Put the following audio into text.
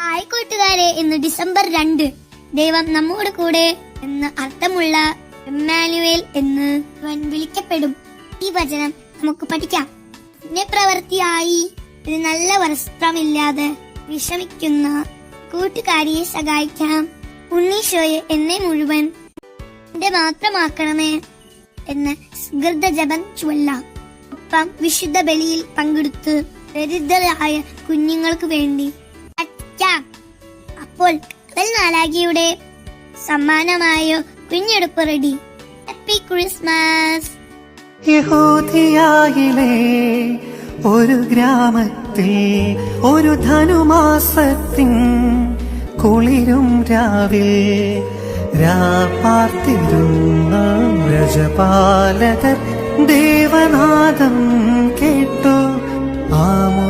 Hi കൂട്ടുകാരെ, ഇന്ന് December 2. ദൈവം നമ്മോട് കൂടെ എന്ന് അർത്ഥമുള്ള ഇമ്മാനുവേൽ എന്ന് വിളിക്കപ്പെടും. ഈ വചനം നമുക്ക് പഠിക്കാം. പുണ്യപ്രവൃത്തിയായി ഒരു നല്ല വസ്ത്രമില്ലാതെ വിഷമിക്കുന്ന കൂട്ടുകാരിയെ സഹായിക്കാം. ഉണ്ണീശോയെ എന്നെ മുഴുവൻ എന്റെ മാത്രമാക്കണമേ എന്ന് സുഹൃത ജപം ചൊല്ലാം. ഒപ്പം വിശുദ്ധ ബലിയിൽ പങ്കെടുത്ത് ദരിദ്രരായ കുഞ്ഞുങ്ങൾക്ക് വേണ്ടി അർപ്പിക്കാം. അപ്പോൾ കടൽ നാലാകിയുടെ സമ്മാനമായ കുഞ്ഞെടുപ്പ് റെഡി. Happy Christmas. യഹൂദിയായിലെ ഒരു ഗ്രാമത്തിൽ ഒരു ധനുമാസത്തിൻ കുളിരും രാവിൽ രാപ്പാർത്തിരുന്ന വ്രജപാലകർ ദേവനാദം കേട്ടു. ആമോ